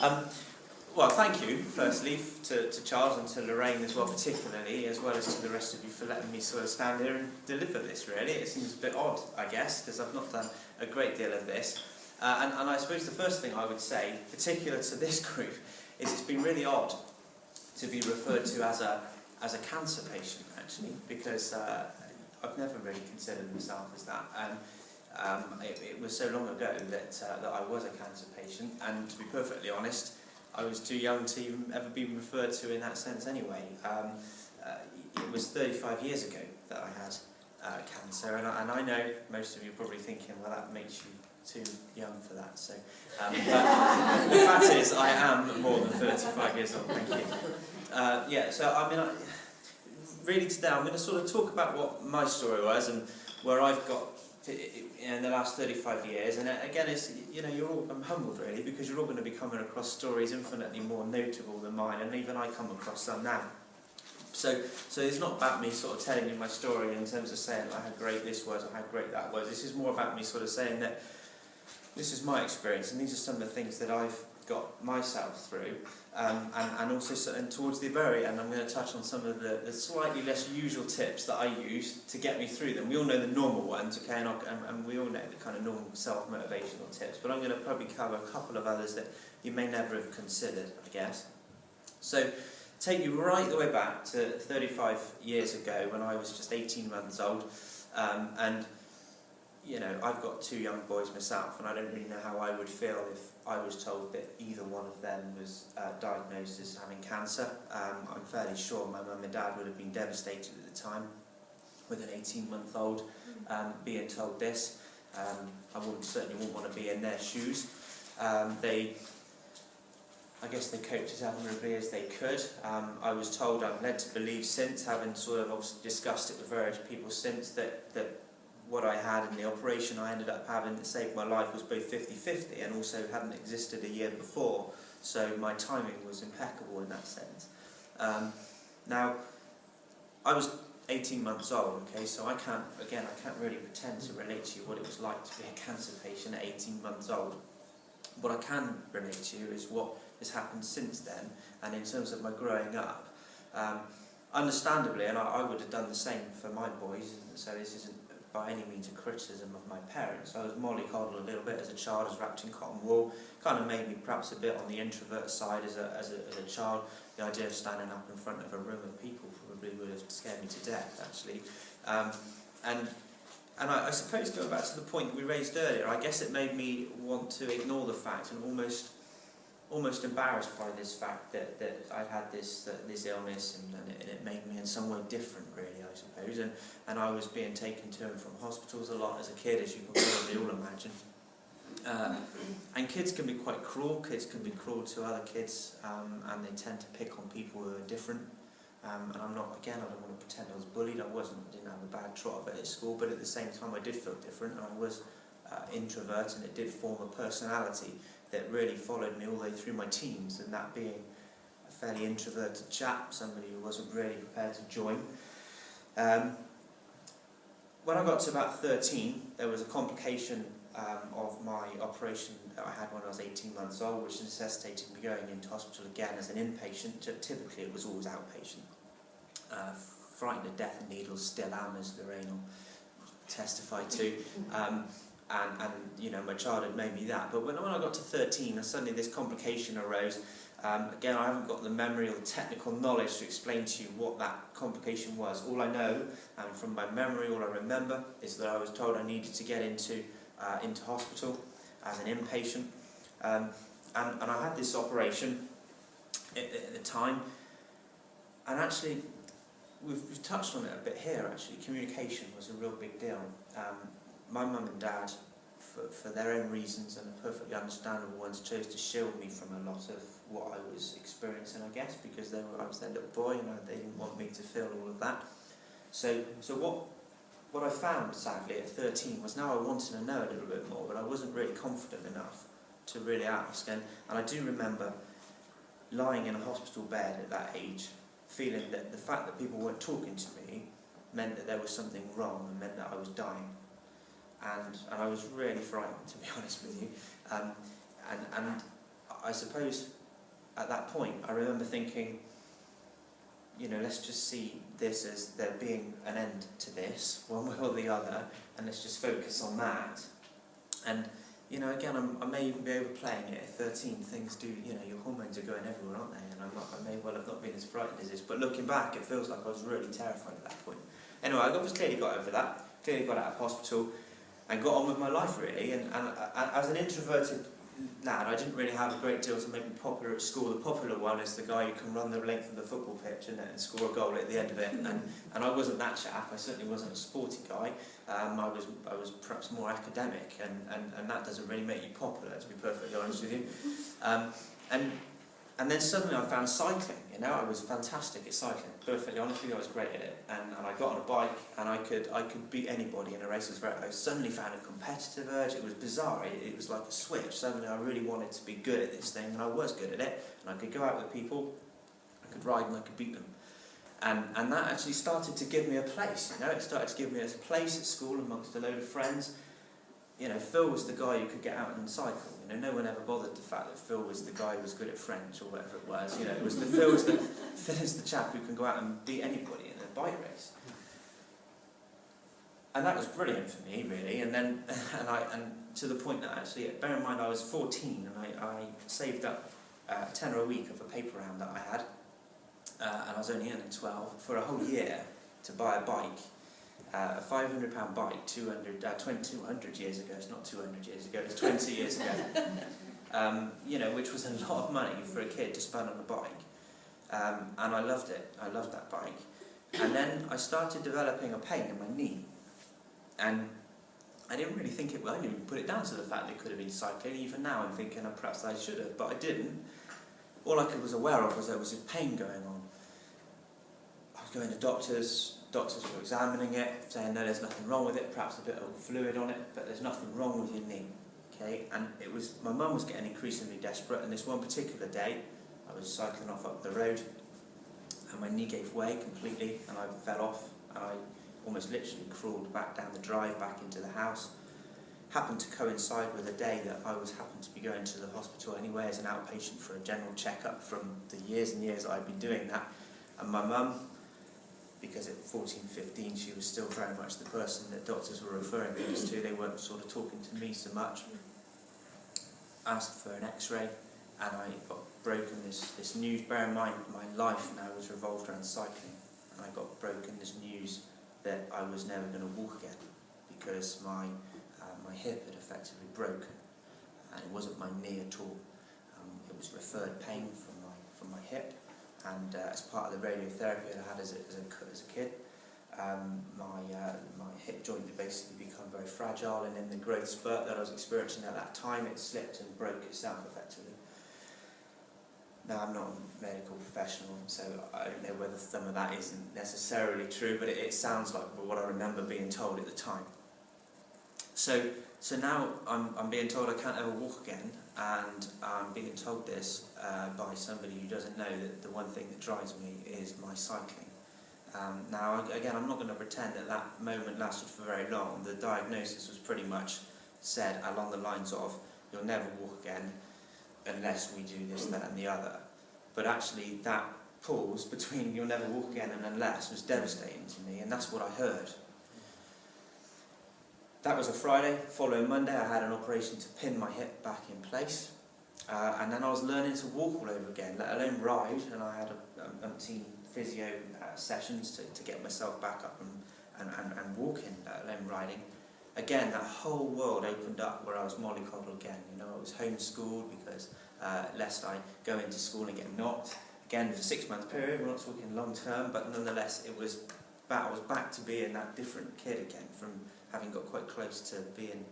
Well, thank you, firstly, to Charles and to Lorraine as well, particularly, as well as to the rest of you for letting me sort of stand here and deliver this, really. It seems a bit odd, I guess, because I've not done a great deal of this. And I suppose the first thing I would say, particular to this group, is it's been really odd to be referred to as a cancer patient, actually, because I've never really considered myself as that. And it was so long ago that I was a cancer patient, and to be perfectly honest, I was too young to even ever be referred to in that sense anyway. It was 35 years ago that I had cancer, and I know most of you are probably thinking, well, that makes you too young for that. So, but the fact is, I am more than 35 years old, thank you. Yeah, so I mean, really today I'm going to sort of talk about what my story was and where I've got in the last 35 years, and again, it's, you know, I'm humbled really, because you're all going to be coming across stories infinitely more notable than mine, and even I come across some now. So it's not about me sort of telling you my story in terms of saying how great this was or how great that was. This is more about me sort of saying that this is my experience, and these are some of the things that I've got myself through, and also and towards the very end I'm going to touch on some of the slightly less usual tips that I use to get me through them. We all know the normal ones, okay, and we all know the kind of normal self-motivational tips, but I'm going to probably cover a couple of others that you may never have considered, I guess. So take you right the way back to 35 years ago when I was just 18 months old, and you know, I've got two young boys myself, and I don't really know how I would feel if I was told that either one of them was diagnosed as having cancer. I'm fairly sure my mum and dad would have been devastated at the time with an 18-month-old being told this. I certainly wouldn't want to be in their shoes. I guess they coped as admirably as they could. I was told, I'm led to believe since, having sort of obviously discussed it with various people since, that what I had in the operation I ended up having that saved my life was both 50-50 and also hadn't existed a year before, so my timing was impeccable in that sense. Now, I was 18 months old, okay, so I can't really pretend to relate to you what it was like to be a cancer patient at 18 months old. What I can relate to you is what has happened since then, and in terms of my growing up. Understandably, and I would have done the same for my boys, so this isn't by any means a criticism of my parents. I was mollycoddled a little bit as a child, I was wrapped in cotton wool, kind of made me perhaps a bit on the introvert side as a child. The idea of standing up in front of a room of people probably would have scared me to death, actually. And I suppose, going back to the point we raised earlier, I guess it made me want to ignore the fact and almost embarrassed by this fact that I'd had this illness, and it made me in some way different, really, I suppose. And I was being taken to and from hospitals a lot as a kid, as you can probably all imagine. And kids can be quite cruel. Kids can be cruel to other kids, and they tend to pick on people who are different. And I don't want to pretend I was bullied. I didn't have a bad trot of it at school, but at the same time I did feel different, and I was introvert, and it did form a personality that really followed me all the way through my teens, and that being a fairly introverted chap, somebody who wasn't really prepared to join. When I got to about 13, there was a complication of my operation that I had when I was 18 months old, which necessitated me going into hospital again as an inpatient. Typically it was always outpatient. Frightened to death of needles, still am, as Lorraine will testify to. And you know, my childhood made me that. But when I got to 13, suddenly this complication arose. Again, I haven't got the memory or the technical knowledge to explain to you what that complication was. All I know, and from my memory, all I remember, is that I was told I needed to get into hospital as an inpatient. And I had this operation at the time. And actually, we've touched on it a bit here, actually. Communication was a real big deal. My mum and dad, for their own reasons and perfectly understandable ones, chose to shield me from a lot of what I was experiencing, I guess, because I was their little boy, and they didn't want me to feel all of that. So what I found, sadly, at 13 was now I wanted to know a little bit more, but I wasn't really confident enough to really ask. And I do remember lying in a hospital bed at that age, feeling that the fact that people weren't talking to me meant that there was something wrong and meant that I was dying. And I was really frightened, to be honest with you. And I suppose at that point I remember thinking, let's just see this as there being an end to this, one way or the other, and let's just focus on that. And again, I may even be overplaying it. At 13, things do, your hormones are going everywhere, aren't they? And I may well have not been as frightened as this, but looking back, it feels like I was really terrified at that point. Anyway, I clearly got over that, clearly got out of hospital, and got on with my life, really. And as an introverted lad, I didn't really have a great deal to make me popular at school. The popular one is the guy who can run the length of the football pitch and score a goal at the end of it. And I wasn't that chap. I certainly wasn't a sporty guy. I was perhaps more academic, and that doesn't really make you popular, to be perfectly honest with you. And then suddenly I found cycling. I was fantastic at cycling. Perfectly honest with you, I was great at it. And I got on a bike, and I could beat anybody in a race. I suddenly found a competitive urge. It was bizarre. It was like a switch. Suddenly I really wanted to be good at this thing, and I was good at it. And I could go out with people, I could ride, and I could beat them. And that actually started to give me a place. It started to give me a place at school amongst a load of friends. Phil was the guy who could get out and cycle. No one ever bothered the fact that Phil was the guy who was good at French or whatever it was. It was Phil is the chap who can go out and beat anybody in a bike race. And that was brilliant for me, really. And then, and to the point that actually, bear in mind, I was 14 and I saved up a tenner a week of a paper round that I had, and I was only earning 12 for a whole year to buy a bike. A £500 bike 200 years ago. It's not 200 years ago, it's 20 years ago. Which was a lot of money for a kid to spend on a bike. And I loved it. I loved that bike. And then I started developing a pain in my knee. And I didn't really think I didn't even put it down to the fact that it could have been cycling. Even now I'm thinking perhaps I should have, but I didn't. All I was aware of was there was a pain going on. I was going to doctors were examining it, saying no, there's nothing wrong with it, perhaps a bit of fluid on it, but there's nothing wrong with your knee. Okay, and my mum was getting increasingly desperate, and this one particular day, I was cycling off up the road, and my knee gave way completely, and I fell off, and I almost literally crawled back down the drive, back into the house. Happened to coincide with a day that I happened to be going to the hospital anyway as an outpatient for a general checkup from the years and years that I'd been doing that, and my mum, because at 14, 15 she was still very much the person that doctors were referring things to, they weren't sort of talking to me so much, asked for an x-ray, and I got broken this news. Bear in mind, my life now was revolved around cycling, and I got broken this news that I was never going to walk again, because my hip had effectively broken, and it wasn't my knee at all. It was referred pain from my hip. And as part of the radiotherapy that I had as a kid, my hip joint had basically become very fragile, and in the growth spurt that I was experiencing at that time, it slipped and broke itself effectively. Now, I'm not a medical professional, so I don't know whether some of that isn't necessarily true, but it sounds like what I remember being told at the time. So now I'm being told I can't ever walk again, and I'm being told this by somebody who doesn't know that the one thing that drives me is my cycling. Now, again, I'm not going to pretend that moment lasted for very long. The diagnosis was pretty much said along the lines of, you'll never walk again unless we do this, that and the other. But actually that pause between you'll never walk again and unless was devastating to me, and that's what I heard. That was a Friday. Following Monday I had an operation to pin my hip back in place, and then I was learning to walk all over again, let alone ride, and I had umpteen physio sessions to get myself back up and walking, let alone riding. Again, that whole world opened up where I was mollycoddled again. I was homeschooled because lest I go into school and get knocked. Again, for a 6-month period, we're not talking long term, but nonetheless I was back to being that different kid again, from having got quite close to being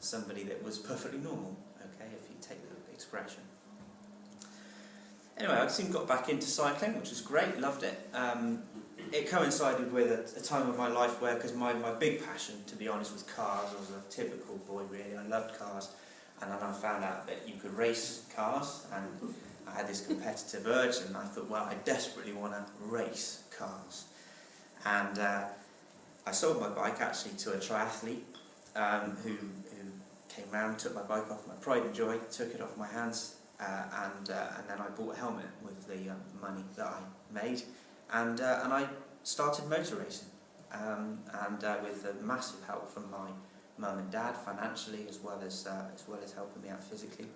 somebody that was perfectly normal, okay, if you take the expression. Anyway, I soon got back into cycling, which was great, loved it. It coincided with a time of my life where, because my big passion, to be honest, was cars. I was a typical boy, really. I loved cars. And then I found out that you could race cars, and I had this competitive urge, and I thought, well, I desperately want to race cars. And I sold my bike, actually, to a triathlete who came round, took my bike off, my pride and joy, took it off my hands, and then I bought a helmet with the money that I made, and I started motor racing, with massive help from my mum and dad financially, as well as helping me out physically.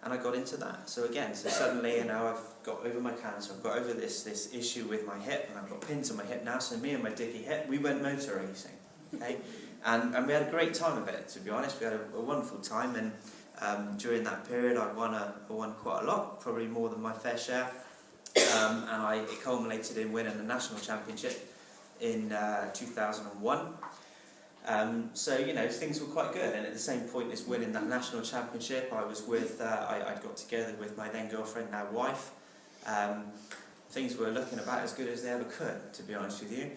And I got into that. So suddenly, I've got over my cancer, I've got over this issue with my hip, and I've got pins on my hip now. So me and my dicky hip, we went motor racing, okay? And we had a great time of it, to be honest. We had a wonderful time, and during that period, I won quite a lot, probably more than my fair share. And it culminated in winning the national championship in 2001. Things were quite good, and at the same point as winning that national championship, I was with, I got together with my then girlfriend, now wife. Things were looking about as good as they ever could, to be honest with you.